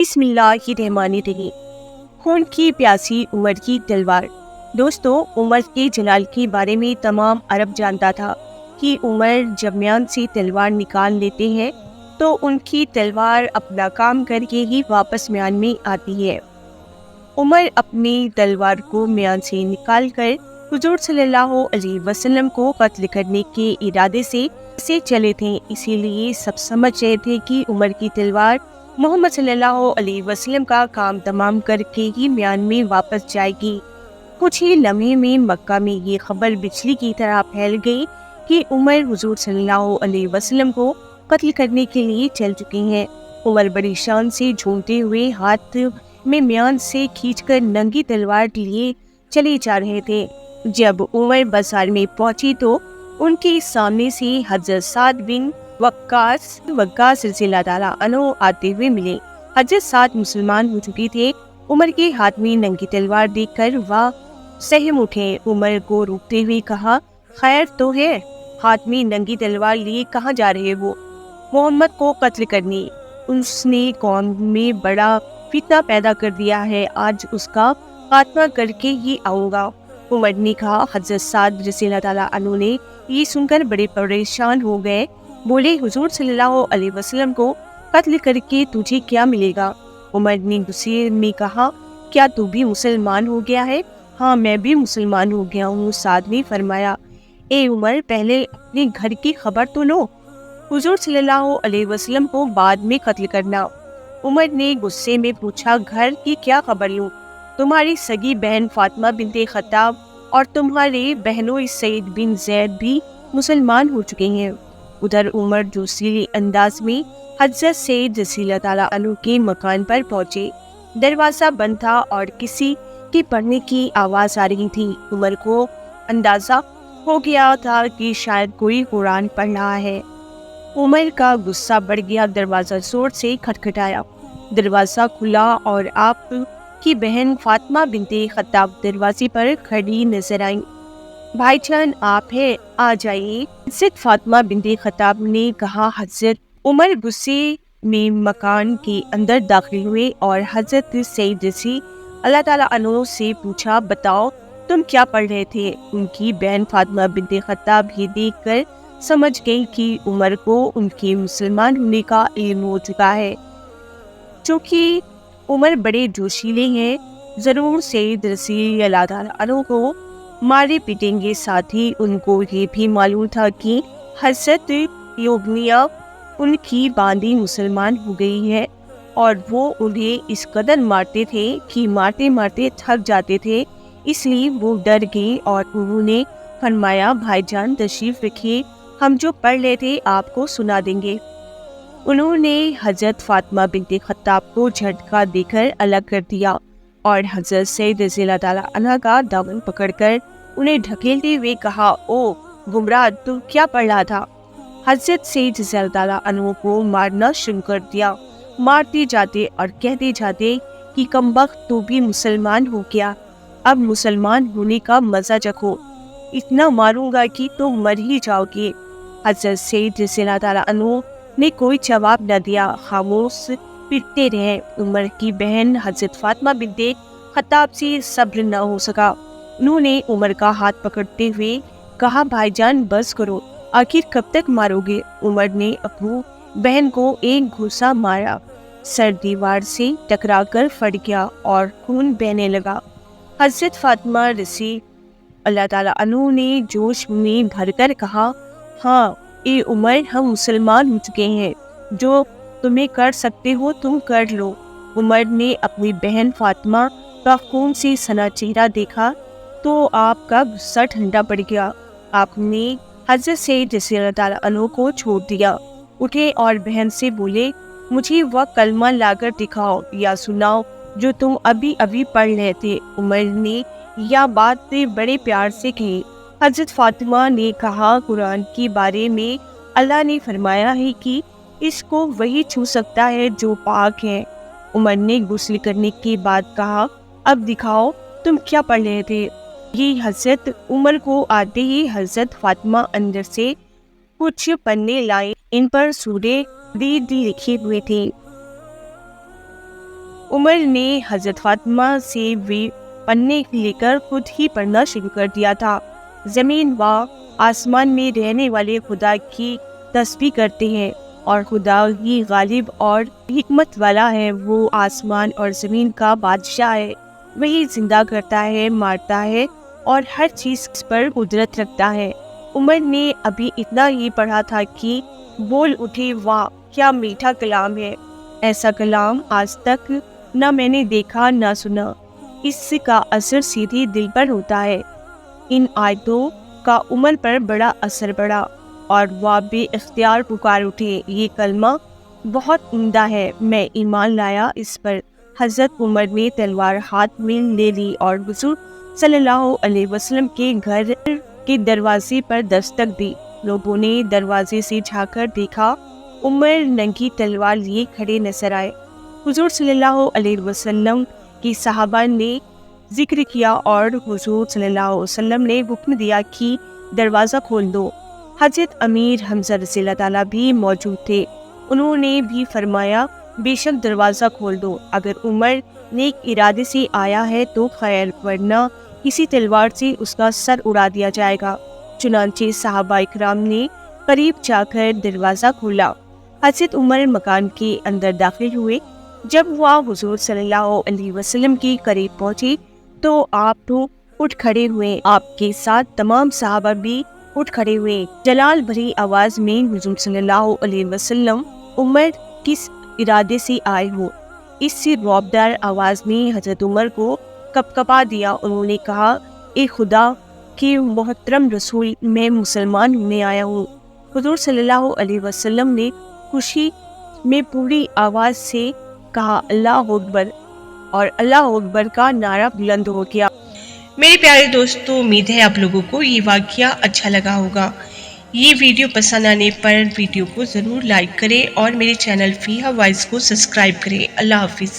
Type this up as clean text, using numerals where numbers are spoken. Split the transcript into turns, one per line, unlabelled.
بسم اللہ الرحمن الرحیم۔ خون کی پیاسی عمر کی تلوار۔ دوستو، عمر کے جلال کے بارے میں تمام عرب جانتا تھا کہ عمر جب میان سے تلوار نکال لیتے ہیں تو ان کی تلوار اپنا کام کر کے ہی واپس میان میں آتی ہے۔ عمر اپنی تلوار کو میان سے نکال کر حضور صلی اللہ علیہ وسلم کو قتل کرنے کے ارادے سے چلے تھے، اسی لیے سب سمجھ رہے تھے کہ عمر کی تلوار محمد صلی اللہ علیہ وسلم کا کام تمام کر کے ہی میان میں واپس جائے گی۔ کچھ ہی لمحے میں مکہ میں یہ خبر بجلی کی طرح پھیل گئی کہ عمر حضور صلی اللہ علیہ وسلم کو قتل کرنے کے لیے چل چکے ہیں۔ عمر بڑی شان سے جھومتے ہوئے ہاتھ میں میان سے کھینچ کر ننگی تلوار لیے چلے جا رہے تھے۔ جب عمر بازار میں پہنچی تو ان کے سامنے سے حضرت سعد بن وقاص رضی اللہ تعالیٰ عنہ آتے ہوئے ملے۔ حضرت سعد مسلمان ہو چکے تھے۔ عمر کے ہاتھ میں ننگی تلوار دیکھ کر وہ سہم اٹھے۔ عمر کو روکتے ہوئے کہا، خیر تو ہے، ہاتھ میں ننگی تلوار لیے کہاں جا رہے ہو؟ محمد کو قتل کرنے۔ اس نے قوم میں بڑا فتنہ پیدا کر دیا ہے، آج اس کا خاتمہ کر کے ہی آؤں گا۔ عمر نے کہا۔ حضرت سعد رضی اللہ تعالیٰ عنہ نے یہ سن کر بڑے پریشان ہو گئے، بولے، حضور صلی اللہ علیہ وسلم کو قتل کر کے تجھے کیا ملے گا؟ عمر نے غصے میں کہا، کیا تو بھی مسلمان ہو گیا ہے؟ ہاں، میں بھی مسلمان ہو گیا ہوں۔ سعد نے فرمایا، اے عمر، پہلے اپنے گھر کی خبر تو لو، حضور صلی اللہ علیہ وسلم کو بعد میں قتل کرنا۔ عمر نے غصے میں پوچھا، گھر کی کیا خبر لوں؟ تمہاری سگی بہن فاطمہ بنت خطاب اور تمہارے بہنوئی سعید بن زید بھی مسلمان ہو چکے ہیں۔ ادھر عمر دوسری انداز میں حضرت سعید رضی اللہ تعالیٰ عنہ کے مکان پر پہنچے۔ دروازہ بند تھا اور کسی کے پڑھنے کی آواز آ رہی تھی۔ عمر کو اندازہ ہو گیا تھا کہ شاید کوئی قرآن پڑھ رہا ہے۔ عمر کا غصہ بڑھ گیا، دروازہ زور سے کھٹکھٹایا۔ دروازہ کھلا اور آپ کی بہن فاطمہ بنت خطاب دروازے پر کھڑی نظر آئیں۔ بھائی جان، آپ ہیں، آ جائیے، حضرت فاطمہ بنت خطاب نے کہا۔ حضرت عمر غصے میں مکان کے اندر داخل ہوئے اور حضرت سعید رضی اللہ تعالیٰ عنہ سے پوچھا، بتاؤ تم کیا پڑھ رہے تھے؟ ان کی بہن فاطمہ بنت خطاب یہ دیکھ کر سمجھ گئی کہ عمر کو ان کے مسلمان ہونے کا علم ہو چکا ہے۔ چونکہ عمر بڑے جوشیلے ہیں، ضرور سعید رضی اللہ تعالیٰ عنہ کو مارے پیٹیں گے۔ ساتھ ہی ان کو یہ بھی معلوم تھا کہ حضرت یوگنیا ان کی باندھی مسلمان ہو گئی ہے اور وہ انہیں اس قدر مارتے تھے کہ مارتے مارتے تھک جاتے تھے، اس لیے وہ ڈر گئے اور انہوں نے فرمایا، بھائی جان تشریف رکھیے، ہم جو پڑھ رہے تھے آپ کو سنا دیں گے۔ انہوں نے حضرت فاطمہ بنت خطاب کو جھٹکا دے کر الگ کر دیا اور حضرت سعید رضی اللہ تعالیٰ عنہ کا دامن پکڑ کر انہیں ڈھکیلتے ہوئے کہا، او گمراہ، تو کیا پڑھ رہا تھا؟ حضرت سعید رضی اللہ تعالیٰ عنہ کو مارنا شروع کر دیا، مارتے جاتے اور کہتے جاتے کہ کمبخت، تو بھی مسلمان ہو گیا، اب مسلمان ہونے کا مزہ چکھو، اتنا ماروں گا کہ تم مر ہی جاؤ گے۔ حضرت سعید رضی اللہ تعالیٰ عنہ نے کوئی جواب نہ دیا، خاموش پیٹتے رہے۔ عمر کی بہن حضرت فاطمہ بنت خطاب سے صبر نہ ہو سکا، انہوں نے عمر کا ہاتھ پکڑتے ہوئے کہا، بھائی جان بس کرو، آخر کب تک مارو گے؟ عمر نے اپنی بہن کو ایک گھوسا مارا، سر دیوار سے ٹکرا کر پھٹ گیا اور خون بہنے لگا۔ حضرت فاطمہ رضی اللہ تعالیٰ عنہ نے جوش میں بھر کر کہا، ہاں اے عمر، ہم مسلمان ہو چکے ہیں، جو تمہیں کر سکتے ہو تم کر لو۔ عمر نے اپنی بہن فاطمہ کا خون سے سنا چہرہ دیکھا تو آپ کا غصہ ٹھنڈا پڑ گیا۔ آپ نے حضرت سعید رضی اللہ تعالیٰ عنہ کو چھوڑ دیا، اٹھے اور بہن سے بولے، مجھے وہ کلمہ لا کر دکھاؤ یا سناؤ جو تم ابھی ابھی پڑھ رہے تھے۔ عمر نے یہ بات بڑے پیار سے کہی۔ حضرت فاطمہ نے کہا، قرآن کے بارے میں اللہ نے فرمایا ہے کہ اس کو وہی چھو سکتا ہے جو پاک ہے۔ عمر نے غسل کرنے کے بعد کہا، اب دکھاؤ تم کیا پڑھ رہے تھے؟ یہ حضرت عمر کو آتے ہی حضرت فاطمہ اندر سے کچھ پنے لائے، ان پر سورہ حدید لکھے ہوئے تھے۔ عمر نے حضرت فاطمہ سے وہ پڑھنے لے کر خود ہی پڑھنا شروع کر دیا تھا۔ زمین و آسمان میں رہنے والے خدا کی تسبیح کرتے ہیں اور خدا ہی غالب اور حکمت والا ہے۔ وہ آسمان اور زمین کا بادشاہ ہے، وہی زندہ کرتا ہے، مارتا ہے اور ہر چیز پر قدرت رکھتا ہے۔ عمر نے ابھی اتنا ہی پڑھا تھا کہ بول اٹھے، واہ کیا میٹھا کلام ہے! ایسا کلام آج تک نہ میں نے دیکھا نہ سنا۔ اس کا اثر سیدھے دل پر ہوتا ہے۔ ان آیتوں کا عمر پر بڑا اثر پڑا اور وہ بے اختیار پکار اٹھے، یہ کلمہ بہت عمدہ ہے، میں ایمان لایا اس پر۔ حضرت عمر نے تلوار ہاتھ میں لے لی اور حضور صلی اللہ علیہ وسلم کے گھر کے دروازے پر دستک دی۔ لوگوں نے دروازے سے جھانک کر دیکھا، عمر ننگی تلوار لیے کھڑے نظر آئے۔ حضور صلی اللہ علیہ وسلم کی صحابہ نے ذکر کیا اور حضور صلی اللہ علیہ وسلم نے حکم دیا کہ دروازہ کھول دو۔ حضرت امیر حمزہ رضی اللہ تعالیٰ بھی موجود تھے، انہوں نے بھی فرمایا بے شک دروازہ کھول دو، اگر عمر نیک ارادے سے آیا ہے تو خیر، ورنہ کسی تلوار سے اس کا سر اڑا دیا جائے گا۔ چنانچہ صحابہ اکرام نے قریب جا کر دروازہ کھولا۔ حضرت عمر مکان کے اندر داخل ہوئے۔ جب وہ حضور صلی اللہ علیہ وسلم کے قریب پہنچے تو آپ اٹھ کھڑے ہوئے، آپ کے ساتھ تمام صحابہ بھی اٹھ کھڑے ہوئے۔ جلال بھری آواز میں حضور صلی اللہ علیہ وسلم، عمر کس ارادے سے آئے ہو؟ اس سے رعبدار آواز میں حضرت عمر کو کپکپا دیا۔ انہوں نے کہا، اے خدا کے محترم رسول، میں مسلمان ہونے آیا ہوں۔ حضور صلی اللہ علیہ وسلم نے خوشی میں پوری آواز سے کہا، اللہ اکبر، اور اللہ اکبر کا نعرہ بلند ہو گیا۔ میرے پیارے دوستو، امید ہے آپ لوگوں کو یہ واقعہ اچھا لگا ہوگا۔ یہ ویڈیو پسند آنے پر ویڈیو کو ضرور لائک کریں اور میرے چینل فیہا وائس کو سبسکرائب کریں۔ اللہ حافظ۔